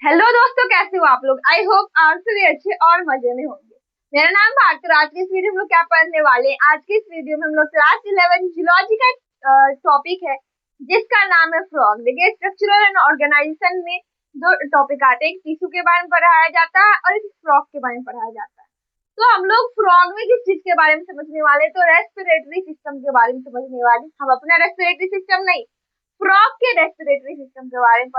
Hello दोस्तों, कैसे हो आप लोग। आई होप आप सभी अच्छे और मजे में होंगे। मेरा नाम भारती। आज की इस वीडियो में हम लोग क्या पढ़ने वाले हैं। आज की इस वीडियो में हम लोग क्लास 11 जूलॉजी का टॉपिक है जिसका नाम है फ्रॉग। देखिए, स्ट्रक्चरल एंड ऑर्गेनाइजेशन में दो टॉपिक आते हैं। एक टिश्यू के बारे में पढ़ाया जाता है और एक फ्रॉग के बारे में पढ़ाया जाता है। तो हम लोग फ्रॉग में किस चीज के बारे में समझने वाले, तो रेस्पिरेटरी सिस्टम के बारे में समझने वाले। हम अपना रेस्पिरेटरी सिस्टम नहीं, फ्रॉग के रेस्पिरेटरी सिस्टम के बारे में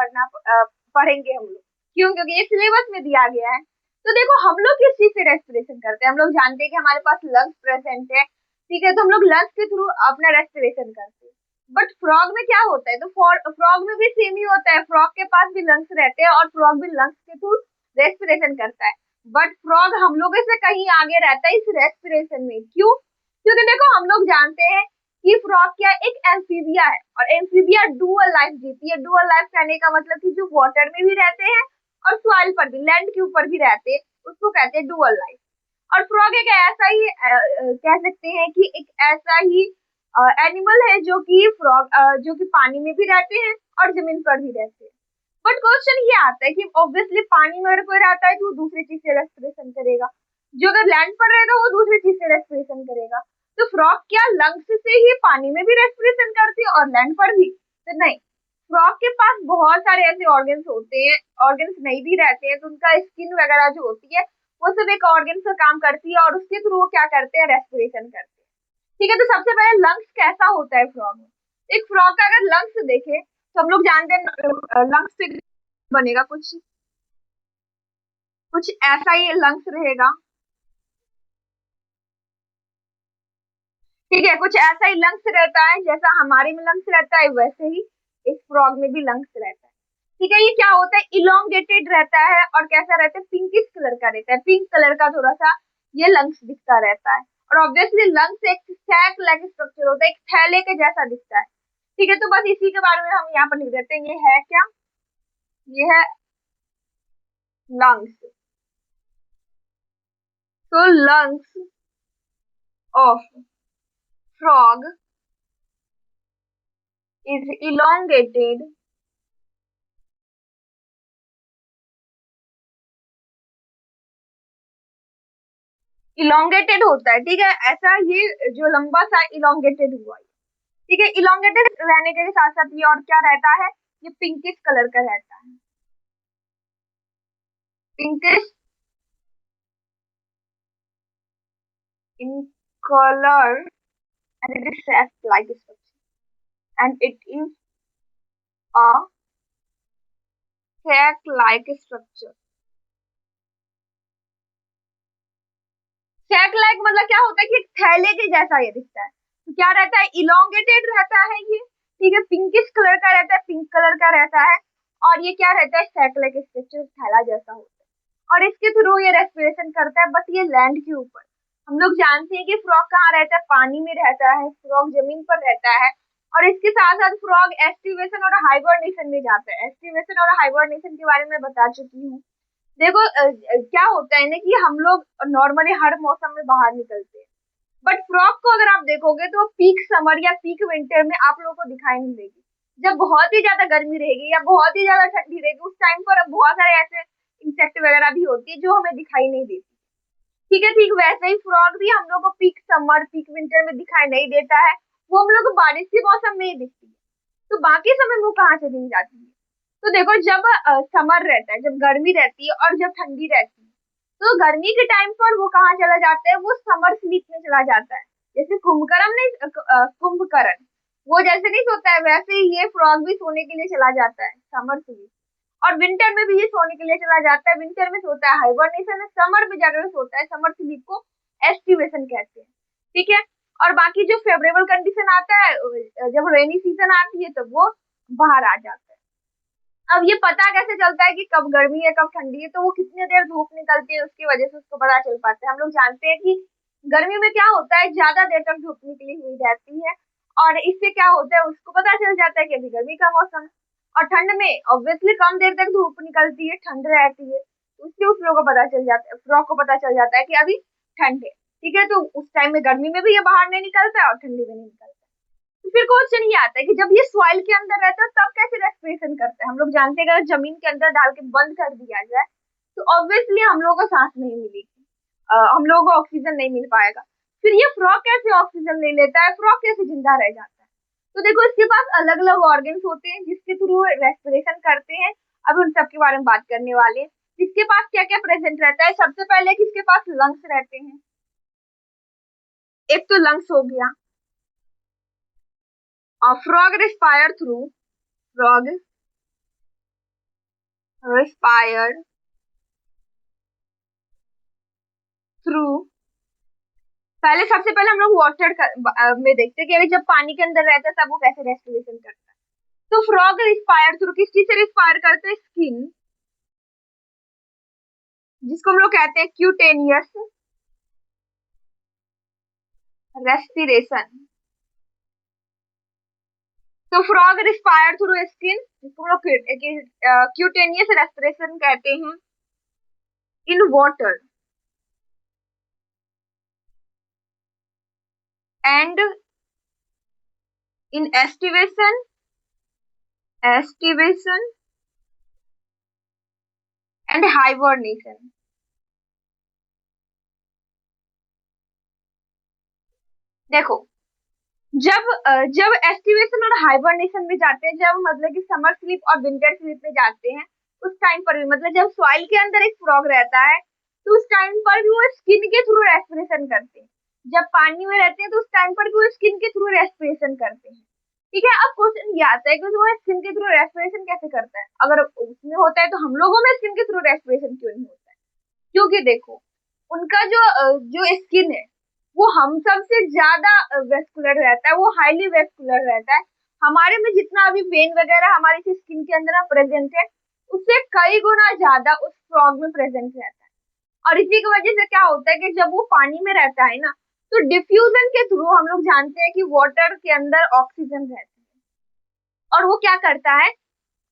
पढ़ेंगे हम लोग। क्यों? क्योंकि ये सिलेबस में दिया गया है। तो देखो, हम लोग किस चीज से रेस्पिरेशन करते हैं। हम लोग जानते हैं कि हमारे पास लंग्स प्रेजेंट है, ठीक है, तो हम लोग लंग्स के थ्रू अपना रेस्पिरेशन करते हैं। बट फ्रॉग में क्या होता है, तो फ्रॉग में भी सेम ही होता है। फ्रॉग के पास भी लंग्स रहते हैं और फ्रॉग भी लंग्स के थ्रू रेस्पिरेशन करता है। बट फ्रॉग हम लोगों से कहीं आगे रहता है इस रेस्पिरेशन में। क्यों? क्योंकि देखो, हम लोग जानते हैं कि फ्रॉग क्या एक एम्फीबिया है और एम्फीबिया डुअल लाइफ जीती है। डुअल लाइफ कहने का मतलब कि जो वाटर में भी रहते हैं और सॉइल पर भी, लैंड के ऊपर भी रहते हैं, उसको कहते हैं डुअल लाइफ। और फ्रॉग एक ऐसा ही कह सकते हैं कि एक ऐसा ही एनिमल है जो कि जो कि पानी में भी रहते हैं और जमीन पर भी रहते हैं। बट क्वेश्चन ये आता है कि ऑब्वियसली पानी में अगर कोई रहता है तो वो दूसरी चीज से रेस्पिरेशन करेगा, जो अगर लैंड पर रहेगा वो दूसरी चीज से रेस्पिरेशन करेगा। तो फ्रॉग क्या लंग्स से ही पानी में भी रेस्पिरेशन करती है और लैंड पर भी? तो नहीं, फ्रॉग के पास बहुत सारे ऐसे ऑर्गन्स होते हैं। ऑर्गन्स नहीं भी रहते हैं तो उनका स्किन वगैरह जो होती है वो सब एक ऑर्गन का काम करती है और उसके थ्रू वो क्या करते हैं, रेस्पिरेशन करते हैं। ठीक है, तो सबसे पहले लंग्स कैसा होता है फ्रॉग में। एक फ्रॉग का अगर लंग्स देखें तो हम लोग जानते हैं लंग्स से बनेगा कुछ कुछ ऐसा ही लंग्स रहेगा। ठीक है, कुछ ऐसा ही लंग्स रहता है, जैसा हमारे में लंग्स रहता है वैसे ही इस फ्रॉग में भी लंग्स रहता है। ठीक है, ये क्या होता है, इलोंगेटेड रहता है और कैसा रहता है, पिंकिश कलर का रहता है। पिंक कलर का थोड़ा सा ये लंग्स दिखता रहता है। और ऑब्वियसली लंग्स एक सैक लाइक स्ट्रक्चर होता है, एक थैले के जैसा दिखता है। ठीक है, तो बस इसी के बारे में हम यहाँ पर लिख देते हैं। ये है क्या? ये है लंग्स। तो lungs of frog is elongated होता है। ठीक है, ऐसा ये जो लंबा सा इलोंगेटेड हुआ है। ठीक है, इलोंगेटेड रहने के साथ साथ ये और क्या रहता है, ये पिंकिश कलर का रहता है। Pinkish in color and it is sac like structure and it is a sac like structure। Sac like मतलब क्या होता है कि थैले के जैसा ये दिखता है। तो क्या रहता है, इलोंगेटेड रहता है ये। ठीक है, पिंकिश कलर का रहता है, पिंक कलर का रहता है। और ये क्या रहता है, सैक लाइक स्ट्रक्चर, थैला जैसा होता है। और इसके थ्रू ये रेस्पिरेशन करता है, बट ये लैंड के ऊपर। हम लोग जानते हैं कि फ्रॉग कहाँ रहता है, पानी में रहता है। फ्रॉग जमीन पर रहता है। और इसके साथ साथ फ्रॉग एस्टिवेशन और हाइबरनेशन में जाता है। एस्टिवेशन और हाइबरनेशन के बारे में बता चुकी हूँ। देखो क्या होता है ना कि हम लोग नॉर्मली हर मौसम में बाहर निकलते हैं, बट फ्रॉग को अगर आप देखोगे तो पीक समर या पीक विंटर में आप लोगों को दिखाई नहीं देगी। जब बहुत ही ज्यादा गर्मी रहेगी या बहुत ही ज्यादा ठंडी रहेगी, उस टाइम पर बहुत सारे ऐसे इंसेक्ट वगैरह भी होती है जो हमें दिखाई नहीं देती। ठीक है, ठीक वैसे ही फ्रॉग भी हम लोग को पीक समर पीक विंटर में दिखाई नहीं देता है। वो हम लोग को बारिश के मौसम में ही दिखती है। तो बाकी समय वो कहाँ चली जाती है। तो देखो, जब समर रहता है, जब गर्मी रहती है और जब ठंडी रहती है, तो गर्मी के टाइम पर वो कहाँ चला जाता है, वो समर स्लीप में चला जाता है। जैसे कुंभकर्ण नहीं, कुंभकर्ण वो जैसे नहीं सोता है, वैसे ही ये फ्रॉग भी सोने के लिए चला जाता है समर स्लीप। और विंटर में भी ये सोने के लिए चला जाता है। विंटर में सोता है हाइबरनेशन में, समर में जाकर सोता है, समर स्लीप को एस्टिवेशन कहते हैं। ठीक है, और बाकी जो फेवरेबल कंडीशन आता है, जब रेनी सीजन आती है, तो वो बाहर आ जाता है। अब ये पता कैसे चलता है कि कब गर्मी है कब ठंडी है, तो वो कितनी देर धूप निकलती है उसकी वजह से उसको पता चल पाता है। हम लोग जानते हैं कि गर्मी में क्या होता है, ज्यादा देर तक धूप निकली हुई रहती है और इससे क्या होता है, उसको पता चल जाता है कि अभी गर्मी का मौसम है। और ठंड में ऑब्वियसली कम देर तक धूप निकलती है, ठंड रहती है, तो उससे उस लोगों को पता चल जाता है, फ्रॉग को पता चल जाता है कि अभी ठंड है। ठीक है, तो उस टाइम में गर्मी में भी ये बाहर नहीं निकलता है और ठंडी में नहीं निकलता है। तो फिर क्वेश्चन ये आता है कि जब ये सॉइल के अंदर रहता है तब कैसे रेस्पिरेशन करता है। हम लोग जानते हैं अगर जमीन के अंदर डाल के बंद कर दिया जाए तो ऑब्वियसली हम लोगों को सांस नहीं मिलेगी, हम लोगों को ऑक्सीजन नहीं मिल पाएगा। फिर ये फ्रॉग कैसे ऑक्सीजन ले लेता है, फ्रॉग कैसे जिंदा रह जाता है। तो देखो इसके पास अलग अलग ऑर्गन्स होते हैं जिसके थ्रू रेस्पिरेशन करते हैं। अभी उन सब के बारे में बात करने वाले हैं। इसके पास क्या क्या प्रेजेंट रहता है। सबसे पहले किसके पास लंग्स रहते हैं। एक तो लंग्स हो गया, और frog respire through, frog respire through, पहले सबसे पहले हम लोग वाटर में देखते हैं कि अगर जब पानी के अंदर रहता है तब वो कैसे रेस्पिरेशन करता है। तो फ्रॉग रिस्पायर थ्रू किस चीज से रिस्पायर करते हैं, स्किन, जिसको हम लोग कहते हैं क्यूटेनियस रेस्पिरेशन। तो फ्रॉग रिस्पायर थ्रू स्किन, जिसको हम लोग क्यूटेनियस रेस्पिरेशन कहते हैं, in water and in aestivation and hibernation. देखो जब जब एस्टिवेशन और हाइबरनेशन में जाते हैं, जब मतलब कि समर स्लीप और विंटर स्लीप में जाते हैं, उस टाइम पर भी मतलब जब सॉइल के अंदर एक फ्रॉग रहता है तो उस टाइम पर भी वो स्किन के थ्रू रेस्पिरेशन करते हैं। जब पानी में रहते हैं तो उस टाइम पर भी वो स्किन के थ्रू रेस्पिरेशन करते हैं। ठीक है, अब क्वेश्चन ये आता है कि वो स्किन के थ्रू रेस्पिरेशन कैसे करता है। अगर उसमें होता है तो हम लोगों में स्किन के थ्रू रेस्पिरेशन क्यों नहीं होता है। क्योंकि देखो उनका जो स्किन है वो हम सबसे ज्यादा वेस्कुलर रहता है, वो हाईली वेस्कुलर रहता है। हमारे में जितना अभी वेन वगैरह हमारी स्किन के अंदर प्रेजेंट है उससे कई गुना ज्यादा उस फ्रॉग में प्रेजेंट रहता है। और इसी की वजह से क्या होता है कि जब वो पानी में रहता है ना तो डिफ्यूजन के थ्रू हम लोग जानते हैं कि वाटर के अंदर ऑक्सीजन रहती है, और वो क्या करता है,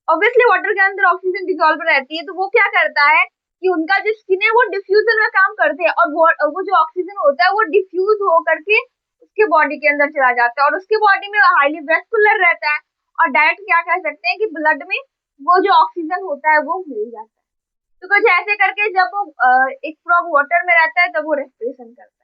ऑब्वियसली वाटर के अंदर ऑक्सीजन डिसॉल्व रहती है तो वो क्या करता है कि उनका जो स्किन है वो डिफ्यूजन का काम करते हैं, और वो जो ऑक्सीजन होता है वो डिफ्यूज हो करके उसके बॉडी के अंदर चला जाता है और उसके बॉडी में हाईली वेस्कुलर रहता है। और डायरेक्ट क्या कह सकते हैं कि ब्लड में वो जो ऑक्सीजन होता है वो मिल जाता है। तो कुछ ऐसे करके जब वो एक फ्रॉग वाटर में रहता है तब वो रेस्पिरेशन करता है।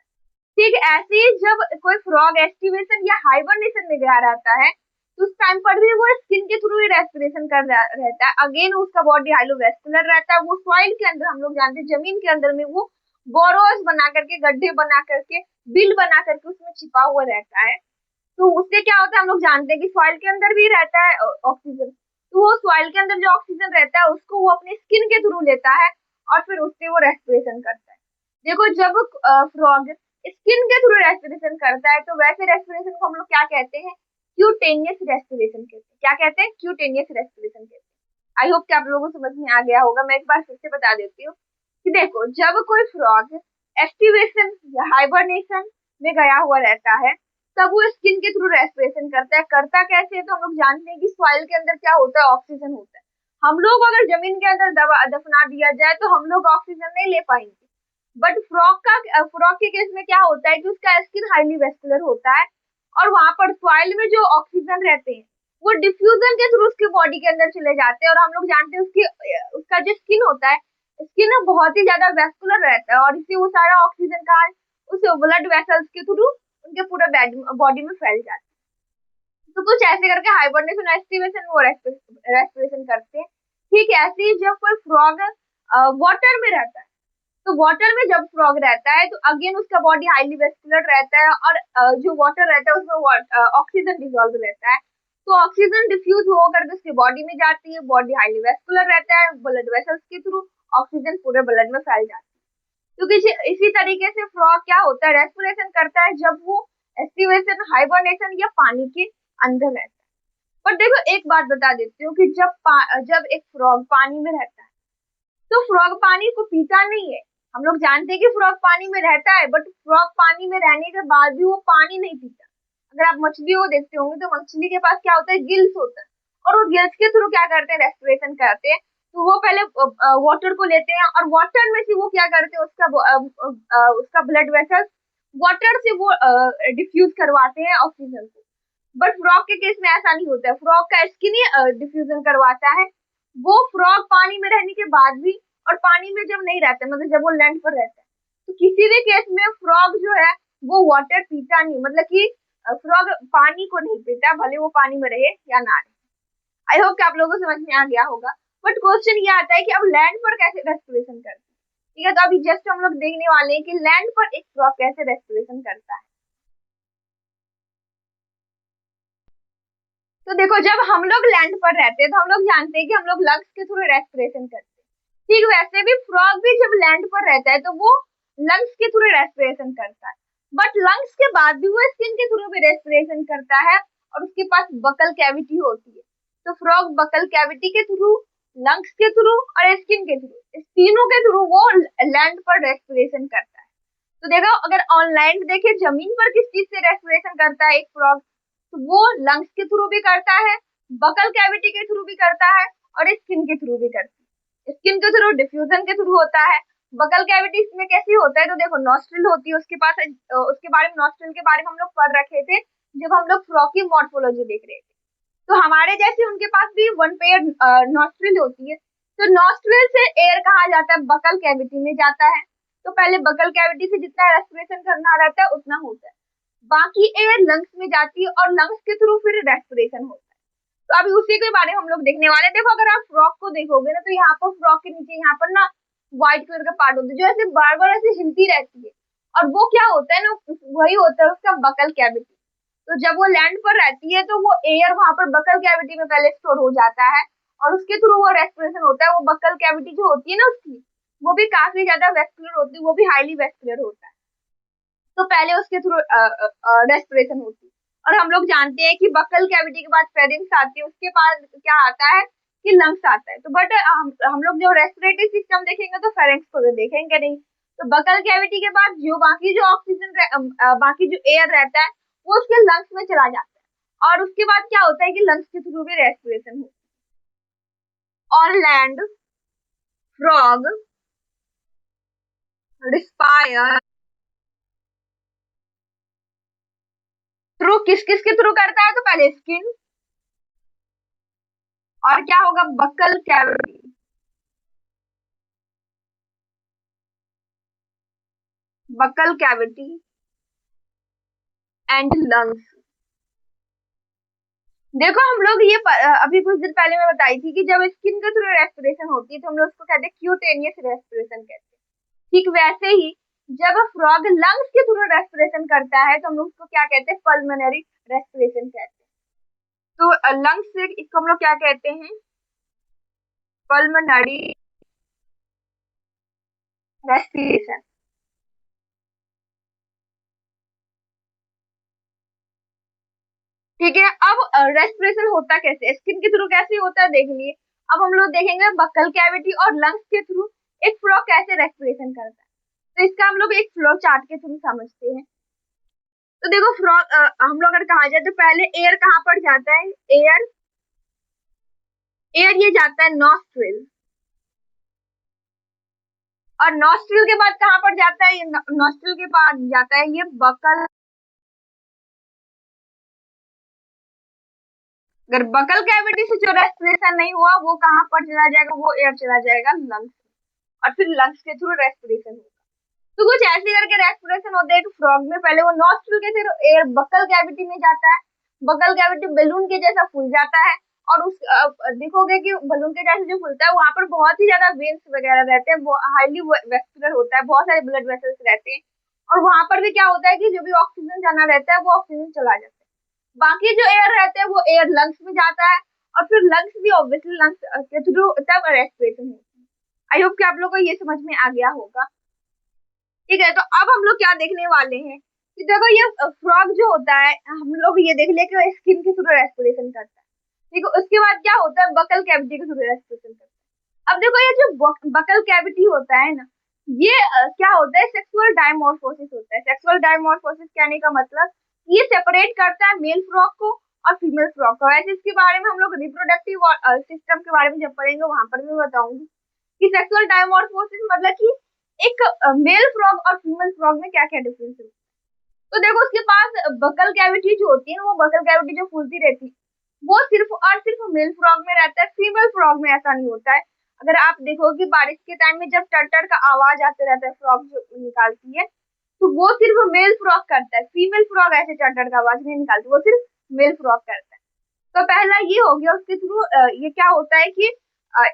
ठीक ऐसे ही जब कोई फ्रॉग एस्टिवेशन या हाइबरनेशन में गया रहता है तो उस टाइम पर भी वो स्किन के थ्रू ही रेस्पिरेशन कर रहता है। अगेन उसका बॉडी हाइलोवेस्कुलर रहता है। वो सॉइल के अंदर, हम लोग जानते हैं जमीन के अंदर में वो बोरोस बना करके, गड्ढे बना करके, बिल बना करके उसमें छिपा हुआ रहता है। तो उससे क्या होता है, हम लोग जानते हैं कि सॉइल के अंदर भी रहता है ऑक्सीजन। तो वो सॉइल के अंदर जो ऑक्सीजन रहता है उसको वो अपने स्किन के थ्रू लेता है और फिर उससे वो रेस्पिरेशन करता है। देखो जब फ्रॉग स्किन के थ्रू रेस्पिरेशन करता है तो वैसे रेस्पिरेशन को हम लोग क्या कहते हैं, क्यूटेनियस रेस्पिरेशन कहते हैं। क्या कहते हैं, क्यूटेनियस रेस्पिरेशन कहते हैं। आई होप कि आप लोगों को समझ में आ गया होगा। मैं एक बार फिर से बता देती हूँ कि देखो जब कोई फ्रॉग एक्टिवेशन या हाइबरनेशन में गया हुआ रहता है तब वो स्किन के थ्रू रेस्पिरेशन करता है। करता कैसे है, तो हम लोग जानते हैं कि सॉइल के अंदर क्या होता है, ऑक्सीजन होता है। हम लोग अगर जमीन के अंदर दफना दिया जाए तो हम लोग ऑक्सीजन नहीं ले पाएंगे। बट फ्रॉग के केस में क्या होता है कि उसका स्किन हाईली वेस्कुलर होता है और वहां पर सॉइल में जो ऑक्सीजन रहते हैं वो डिफ्यूजन के थ्रू उसके बॉडी के अंदर चले जाते हैं। और हम लोग जानते हैं उसका जो स्किन होता है, स्किन बहुत ही ज्यादा वेस्कुलर रहता है और इससे वो सारा ऑक्सीजन का उस ब्लड वेसल्स के थ्रू उनके पूरे बॉडी में फैल जाता है। तो कुछ ऐसे करके हाइबरनेशन एस्टिवेशन वो रेस्पिरेशन करते हैं। ठीक है, ऐसे ही जब कोई फ्रॉग वाटर में रहता है तो वाटर में जब फ्रॉग रहता है तो अगेन उसका बॉडी हाईली वेस्कुलर रहता है और जो वाटर रहता है उसमें ऑक्सीजन डिसॉल्व रहता है। तो ऑक्सीजन डिफ्यूज होकर के उसकी बॉडी में जाती है, बॉडी हाईली वेस्कुलर रहता है, ब्लड वेसल्स के थ्रू ऑक्सीजन पूरे ब्लड में फैल जाती है। तो इसी तरीके से फ्रॉग क्या होता है, रेस्पिरेशन करता है जब वो एस्टिवेशन, हाइबरनेशन या पानी के अंदर रहता है। पर देखो एक बात बता देती हूँ कि जब एक फ्रॉग पानी में रहता है तो फ्रॉग पानी को पीता नहीं है। हम लोग जानते हैं कि फ्रॉग पानी में रहता है बट फ्रॉग पानी में रहने के बाद भी वो पानी नहीं पीता। अगर आप मछलियों को देखते होंगे तो मछली के पास क्या होता है, गिल्स होता है, और वो गिल्स के थ्रू क्या करते हैं, रेस्पिरेशन करते हैं। तो वो पहले वाटर को लेते हैं और वाटर में से वो क्या करते हैं, उसका ब्लड वेसल वाटर से वो डिफ्यूज करवाते हैं ऑक्सीजन को। बट फ्रॉग के केस में ऐसा नहीं होता है, फ्रॉग का स्किन ही डिफ्यूजन करवाता है। वो फ्रॉग पानी में रहने के बाद भी और पानी में जब नहीं रहता, मतलब जब वो लैंड पर रहता है, तो किसी भी केस में फ्रॉग जो है वो वाटर पीता नहीं, मतलब कि फ्रॉग पानी को नहीं पीता, भले वो पानी में रहे या ना रहे। आई होप कि आप लोगों को समझ में आ गया होगा। बट क्वेश्चन ये आता है कि अब लैंड पर कैसे रेस्पिरेशन करते हैं। ठीक है, तो अभी जस्ट हम लोग देखने वाले हैं कि लैंड पर एक फ्रॉग कैसे रेस्पिरेशन करता है। तो देखो, जब हम लोग लैंड पर रहते हैं तो हम लोग जानते हैं कि हम लोग लंग्स के थ्रू रेस्पिरेशन करते हैं। ठीक वैसे भी फ्रॉग भी जब लैंड पर रहता है तो वो लंग्स के थ्रू रेस्पिरेशन करता है। बट लंग्स के बाद भी वो स्किन के थ्रू भी रेस्पिरेशन करता है, और उसके पास बकल कैविटी होती है। तो फ्रॉग बकल कैविटी के थ्रू, लंग्स के थ्रू और स्किन के थ्रू, इस तीनों के थ्रू वो लैंड पर रेस्पिरेशन करता है। तो देखो, अगर ऑनलाइन देखे जमीन पर किस चीज से रेस्पिरेशन करता है एक फ्रॉग, तो वो लंग्स के थ्रू भी करता है, बकल कैविटी के थ्रू भी करता है, और स्किन के थ्रू भी करता है। स्किन के थ्रू डिफ्यूजन के थ्रू होता है। बकल कैविटी में कैसी होता है, तो देखो नॉस्ट्रिल होती है उसके पास, उसके बारे में, नॉस्ट्रिल के बारे में हम लोग पढ़ रखे थे जब हम लोग फ्रॉग की मॉर्फोलॉजी देख रहे थे। तो हमारे जैसे उनके पास भी वन पेयर नॉस्ट्रिल होती है। तो नॉस्ट्रिल से एयर कहा जाता है बकल कैविटी में जाता है। तो पहले बकल कैविटी से जितना रेस्पिरेशन करना रहता है उतना होता है, बाकी एयर लंग्स में जाती है और लंग्स के थ्रू फिर रेस्पिरेशन होता है। तो अभी उसी के बारे में हम लोग देखने वाले हैं। देखो, अगर आप फ्रॉग को देखोगे ना, तो यहाँ पर फ्रॉग के नीचे यहाँ पर ना व्हाइट कलर का पार्ट होता है जो ऐसे बार बार ऐसे हिलती रहती है, और वो क्या होता है ना, वही होता है उसका बकल कैविटी। तो जब वो लैंड पर रहती है तो वो एयर वहां पर बकल कैविटी में पहले स्टोर हो जाता है, और उसके थ्रू वो रेस्पिरेशन होता है। वो बकल कैविटी जो होती है ना उसकी, वो भी काफी ज्यादा वेस्कुलर होती है, वो भी हाईली वेस्कुलर होता है। तो पहले उसके थ्रू रेस्पिरेशन होती है। और हम लोग जानते हैं कि बकल कैविटी के बाद फेरिंग्स आती है, उसके बाद क्या आता है कि लंग्स आता है। तो बट हम लोग जो रेस्पिरेटरी सिस्टम देखेंगे तो फेरिंग्स को तो देखेंगे नहीं। तो बकल कैविटी के बाद जो बाकी जो ऑक्सीजन, बाकी जो एयर रहता है वो उसके लंग्स में चला जाता है, और उसके बाद क्या होता है कि लंग्स के थ्रू भी रेस्पिरेशन होती है। और लैंड फ्रॉग रिस्पायर थ्रू किस किस के थ्रू करता है, तो पहले स्किन, और क्या होगा, buckle cavity, buccal cavity and lungs. देखो, हम लोग ये अभी कुछ दिन पहले मैं बताई थी कि जब स्किन के थ्रू रेस्पिरेशन होती है तो हम लोग उसको कहते हैं क्यूटेनियस रेस्पिरेशन कहते हैं। ठीक वैसे ही जब फ्रॉग लंग्स के थ्रू रेस्पिरेशन करता है तो हम लोग उसको क्या कहते हैं, पल्मोनरी रेस्पिरेशन कहते हैं। तो लंग्स से इसको हम लोग क्या कहते हैं, पल्मोनरी रेस्पिरेशन। ठीक है, अब रेस्पिरेशन होता कैसे, स्किन के थ्रू कैसे होता है देख लिए। अब हम लोग देखेंगे बकल कैविटी और लंग्स के थ्रू एक फ्रॉग कैसे रेस्पिरेशन करता है। तो इसका हम लोग एक फ्लो चार्ट के थ्रू समझते हैं। तो देखो, फ्रॉग हम लोग अगर कहा जाए तो पहले एयर कहाँ पर जाता है, एयर एयर ये जाता है नॉस्ट्रिल, और नॉस्ट्रिल के बाद कहाँ पर जाता है, नॉस्ट्रिल के बाद जाता है ये बकल। अगर बकल कैविटी से जो रेस्पिरेशन नहीं हुआ वो कहाँ पर चला जाएगा, वो एयर चला जाएगा लंग्स, और फिर लंग्स के थ्रू रेस्पिरेशन होगा। तो कुछ ऐसे करके रेस्पिरेशन होता है फ्रॉग में, पहले वो नॉस्ट्रिल के थ्रू एयर बकल कैविटी में जाता है, बकल कैविटी बलून के जैसा फूल जाता है, और उस देखोगे कि बलून के जैसे जो फूलता है वहां पर बहुत ही ज्यादा वेन्स वगैरह रहते हैं, हाईली वेस्कुलर होता है, बहुत सारे ब्लड वेसल्स रहते हैं। और वहां पर भी क्या होता है कि जो भी ऑक्सीजन जाना रहता है वो ऑक्सीजन चला जाता है, बाकी जो एयर रहते हैं वो एयर लंग्स में जाता है, और फिर लंग्स भी ऑब्वियसली लंग्स के थ्रू तब रेस्पिरेशन होती है। आई होप कि आप लोगों को ये समझ में आ गया होगा। ठीक है, तो अब हम लोग क्या देखने वाले हैं कि देखो, ये फ्रॉग जो होता है हम लोग ये देख ले कि स्किन के थ्रू रेस्पिरेशन करता है। ठीक है, उसके बाद क्या होता है, बकल कैविटी के थ्रू रेस्पिरेशन करता है। अब देखो, ये जो बकल कैविटी होता है ना, ये क्या होता है, सेक्सुअल डायमॉर्फोसिस होता है। सेक्सुअल डायमॉर्फोसिस कहने का मतलब ये सेपरेट करता है मेल फ्रॉग को और फीमेल फ्रॉग को। वैसे इसके बारे में हम लोग रिप्रोडक्टिव सिस्टम के बारे में जब पढ़ेंगे वहां पर भी बताऊंगी कि सेक्सुअल डायमॉर्फोसिस मतलब कि एक मेल फ्रॉग और फीमेल फ्रॉग में क्या क्या डिफरेंस है। तो देखो उसके पास बकल कैविटी जो होती है, वो बकल कैविटी जो फूलती रहती है, वो सिर्फ और सिर्फ मेल फ्रॉग में रहता है, फीमेल फ्रॉग में ऐसा नहीं होता है। अगर आप देखो कि बारिश के टाइम में जब टटर का आवाज आते रहता है, फ्रॉग जो निकालती है, तो वो सिर्फ मेल फ्रॉग करता है, फीमेल फ्रॉग ऐसे टटर का आवाज नहीं निकालती, वो सिर्फ मेल फ्रॉग करता है। तो पहला ये हो गया, उसके थ्रू ये क्या होता है कि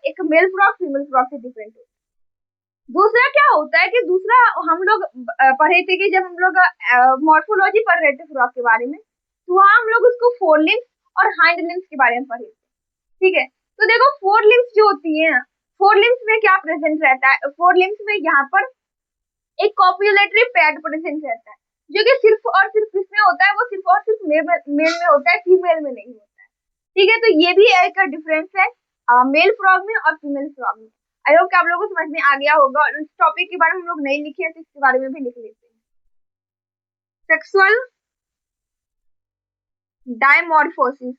एक मेल फ्रॉग फीमेल फ्रॉग से डिफरेंट होता है। दूसरा क्या होता है कि दूसरा हम लोग पढ़े थे कि जब हम लोग मॉर्फोलॉजी पढ़ रहे थे फ्रॉग के बारे में, तो वहाँ हम लोग उसको फोर लिम्स और हाइंड लिम्स के बारे में पढ़े थे। ठीक है, तो देखो फोर लिम्स जो होती है, फोर लिम्स में क्या प्रेजेंट रहता है, फोर लिम्स में यहाँ पर एक कॉपुलेटरी पैड प्रेजेंट रहता है, जो कि सिर्फ और सिर्फ किसमें होता है, वो सिर्फ और सिर्फ मेल में होता है, फीमेल में नहीं होता है। ठीक है, तो ये भी एक डिफरेंस है मेल फ्रॉग में और फीमेल फ्रॉग में। आई होप कि आप लोगों को समझ में आ गया होगा, और इस टॉपिक के बारे में हम लोग नहीं लिखे हैं, तो इसके बारे में भी लिख लेते हैं। सेक्सुअल डायमॉर्फोसिस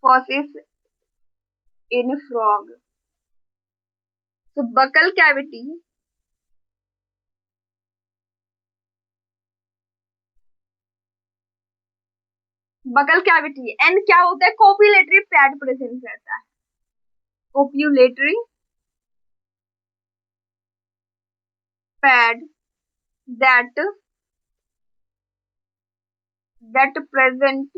फोसिस इन फ्रॉग। तो buccal cavity, buccal cavity and क्या होता है, कोपुलेटरी पैड प्रेजेंट रहता है, copulatory pad that present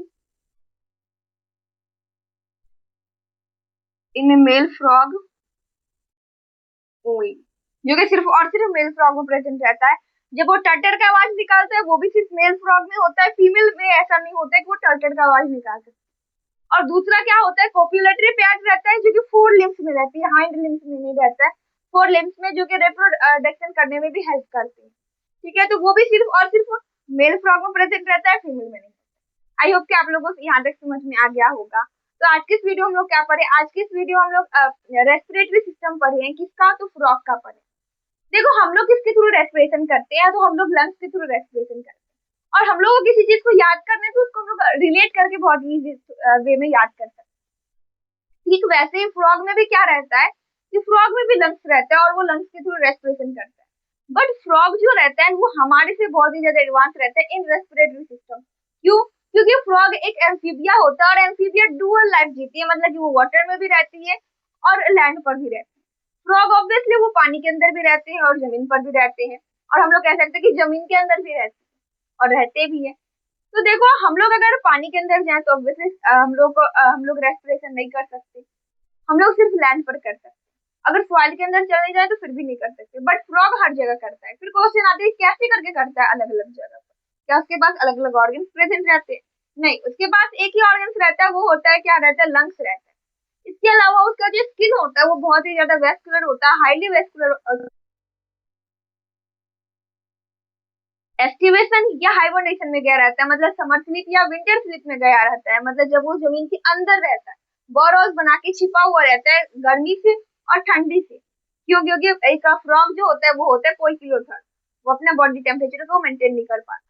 in a male frog only, जो कि सिर्फ और सिर्फ मेल फ्रॉग में प्रेजेंट रहता है। जब वो टर्टर का आवाज निकालता है, वो भी सिर्फ मेल फ्रॉग में होता है, फीमेल में ऐसा नहीं होता है कि वो टर्टर का आवाज निकाल सकता। और दूसरा क्या होता है, कोपुलेटरी पैड रहता है, जो कि फोर लिम्स में रहती है, हाइंड लिम्स में नहीं रहता है, फोर लिम्स में, जो कि रिप्रोडक्शन करने में भी हेल्प करती है। ठीक है, तो वो भी सिर्फ और सिर्फ मेल फ्रॉग में प्रेजेंट रहता है, फीमेल में नहीं। आई होप कि आप लोगों को यहाँ तक समझ में आ गया होगा। तो आज की इस वीडियो हम लोग क्या पढ़े, आज की इस वीडियो हम लोग रेस्पिरेटरी सिस्टम पढ़े हैं, किसका, तो फ्रॉग का पढ़े। देखो हम लोग किसके थ्रू रेस्पिरेशन करते हैं, तो हम लोग लंग्स के थ्रू रेस्पिरेशन करते हैं, और हम लोग को किसी चीज को याद करने तो उसको हम लोग रिलेट करके बहुत इजी वे में याद कर सकते हैं। ठीक वैसे ही फ्रॉग में भी क्या रहता है कि फ्रॉग में भी लंग्स रहता है, और वो लंग्स के थ्रू रेस्पिरेशन करता है। बट फ्रॉग जो रहता है वो हमारे से बहुत ही ज्यादा एडवांस रहता है इन रेस्पिरेटरी सिस्टम। क्यों? क्योंकि फ्रॉग एक एम्फीबिया होता है, और एम्फीबिया डुअल लाइफ जीती है, मतलब कि वो वाटर में भी रहती है और लैंड पर भी रहती है। फ्रॉग ऑब्वियसली वो पानी के अंदर भी रहते हैं और जमीन पर भी रहते हैं, और हम लोग कह सकते हैं कि जमीन के अंदर भी रहते हैं और रहते भी है। तो देखो हम लोग अगर पानी के अंदर जाए तो ऑब्वियसली हम लोग रेस्पिरेशन नहीं कर सकते, हम लोग सिर्फ लैंड पर कर सकते हैं। अगर सॉइल के अंदर चले जाए तो फिर भी नहीं कर सकते, बट फ्रॉग हर जगह करता है। फिर क्वेश्चन आते हैं कैसे करके करता है अलग अलग जगह पर, क्या उसके पास अलग अलग ऑर्गन प्रेजेंट रहते हैं? नहीं, उसके पास एक ही ऑर्गन रहता है, वो होता है क्या रहता है, लंग्स रहता है। इसके अलावा उसका जो स्किन होता है वो बहुत ही ज्यादा वेस्कुलर होता है, हाईली वेस्कुलर। एस्टिवेशन या हाइबरनेशन में गया रहता है, मतलब समर स्लीप या विंटर स्लीप में गया रहता है, मतलब जब वो जमीन के अंदर रहता है, बोरोस बना के छिपा हुआ रहता है गर्मी से और ठंडी से। क्यों? क्योंकि एक फ्रॉग जो होता है वो होता है कोई किलोथर्म, वो अपने बॉडी टेम्परेचर को मेंटेन नहीं कर पाता,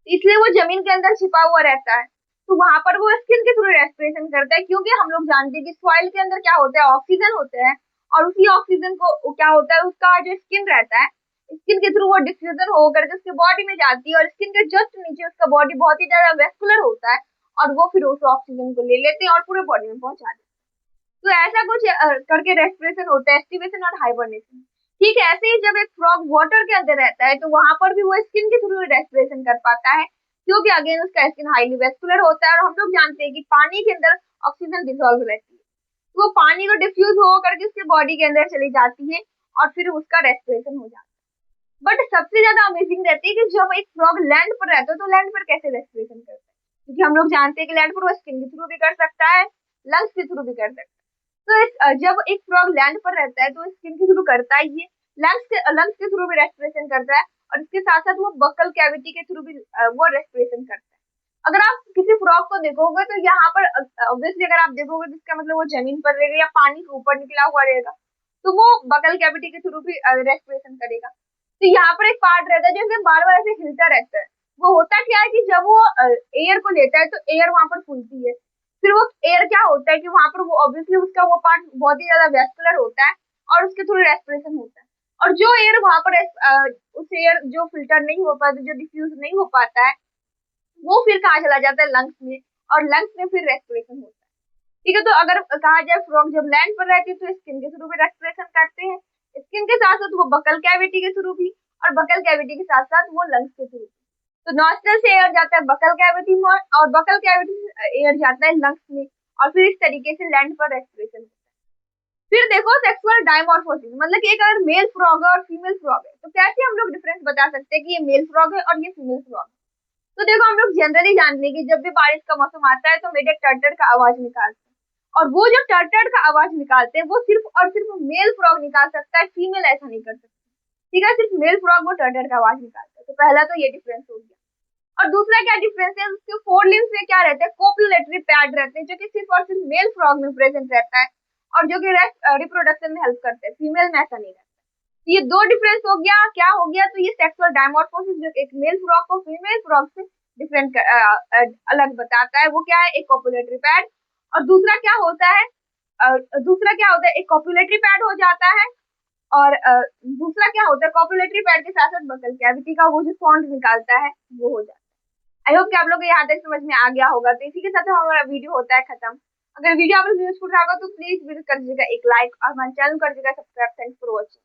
इसलिए वो जमीन के अंदर छिपा हुआ रहता है। तो वहां पर वो स्किन के थ्रू रेस्पिरेशन करता है, क्योंकि हम लोग जानते हैं कि सॉइल के अंदर क्या होता है, ऑक्सीजन होता है, और उसी ऑक्सीजन को क्या होता है, उसका जो स्किन रहता है, स्किन के थ्रू वो डिफ्यूजन होकर के उसके बॉडी में जाती है, और स्किन के जस्ट नीचे उसका बॉडी बहुत ही ज्यादा वेस्कुलर होता है, और वो फिर उस ऑक्सीजन को ले लेते हैं और पूरे बॉडी में पहुंचा देते हैं। तो ऐसा कुछ करके रेस्पिरेशन होता है, एस्टिवेशन और हाइबरनेशन। ठीक है, ऐसे ही जब एक फ्रॉग वाटर के अंदर रहता है तो वहां पर भी वो स्किन के थ्रू रेस्पिरेशन कर पाता है, क्योंकि अगेन उसका स्किन हाईली वेस्कुलर होता है, और हम लोग जानते हैं कि पानी के अंदर ऑक्सीजन डिसॉल्व रहती है, तो वो पानी को डिफ्यूज हो करके उसके बॉडी के अंदर चली जाती है, और फिर उसका रेस्पिरेशन हो जाता है। बट सबसे ज्यादा अमेजिंग रहती है कि जब एक फ्रॉग लैंड पर रहता है तो लैंड पर कैसे रेस्पिरेशन करता है, क्योंकि हम लोग जानते हैं कि लैंड पर वो स्किन के थ्रू भी कर सकता है, लंग्स के थ्रू भी कर सकता है। तो जब एक फ्रॉग लैंड पर रहता है तो स्किन के थ्रू करता ही है, लंग्स के थ्रू भी रेस्पिरेशन करता है, और इसके साथ साथ वो बकल कैविटी के थ्रू भी वो रेस्पिरेशन करता है। अगर आप किसी फ्रॉग को देखोगे तो यहाँ पर ऑब्वियसली अगर आप देखोगे तो इसका मतलब वो जमीन पर रहेगा या पानी के ऊपर निकला हुआ रहेगा, तो वो बकल कैविटी के थ्रू भी रेस्पिरेशन करेगा। तो यहाँ पर एक पार्ट रहता है जो बार बार ऐसे हिलता रहता है। वो होता क्या है कि जब वो एयर को लेता है तो एयर वहां पर फूलती है, फिर वो एयर क्या होता है कि वहां पर वो ऑब्वियसली उसका वो पार्ट बहुत ही ज्यादा वेस्कुलर होता है, और उसके थ्रू रेस्पिरेशन होता है। और जो एयर वहां पर उस एयर जो फिल्टर नहीं हो पाता, जो डिफ्यूज नहीं हो पाता है, वो फिर कहाँ चला जाता है, लंग्स में, और लंग्स में फिर रेस्पिरेशन होता है। ठीक है, तो अगर कहा जाए फ्रॉग जब लैंड पर रहती है तो स्किन के थ्रू भी रेस्पिरेशन करते हैं, स्किन के साथ साथ वो बकल कैविटी के थ्रू भी, और बकल कैविटी के साथ साथ वो लंग्स के थ्रू। तो नॉस्ट्रल से एयर जाता है बकल कैविटी में, और बकल कैविटी से एयर जाता है लंग्स में, और फिर इस तरीके से लैंड पर रेस्पिरेशन होता है। फिर देखो सेक्सुअल डायमॉर्फोसिस, मतलब कि एक अगर मेल फ्रॉग है और फीमेल फ्रॉग है, तो कैसे हम लोग डिफरेंस बता सकते हैं कि ये मेल फ्रॉग है और ये फीमेल फ्रॉग है। तो देखो हम लोग जनरली जानते हैं कि जब भी बारिश का मौसम आता है तो मेढक टर्टर का आवाज निकालते हैं, और वो जो टर्टर का आवाज निकालते हैं वो सिर्फ और सिर्फ मेल फ्रॉग निकाल सकता है, फीमेल ऐसा नहीं कर सकती। ठीक है, सिर्फ मेल फ्रॉग वो टर्टर का आवाज निकालता है। तो पहला तो ये डिफरेंस हो गया। और दूसरा क्या डिफरेंस है, उसके फोर लिम्स में क्या रहता है, कोपुलेटरी पैड रहते हैं, जो कि सिर्फ और सिर्फ मेल फ्रॉग में प्रेजेंट रहता है, और जो कि रिप्रोडक्शन में हेल्प करते हैं, फीमेल में ऐसा नहीं रहता। तो ये दो डिफरेंस हो गया, क्या हो गया, तो ये सेक्सुअल डायमॉर्फोसिस जो एक मेल फ्रॉग को फीमेल फ्रॉग से डिफरेंट अलग बताता है, वो क्या है, एक कॉपुलेटरी पैड। और दूसरा क्या होता है, एक कॉपुलेटरी पैड हो जाता है, और दूसरा क्या होता है, कॉपुलेटरी पैड के साथ साथ बकल कैविटी का वो जो साउंड निकालता है वो हो जाता है। आई होप कि आप लोग को यहाँ तक समझ में आ गया होगा। तो इसी के साथ हमारा वीडियो होता है खत्म। अगर वीडियो आप लोग यूजफुल रहा होगा तो प्लीज वीडियो कर दीजिएगा एक लाइक, और हमारे चैनल कर दीजिएगा सब्सक्राइब। Thanks for watching.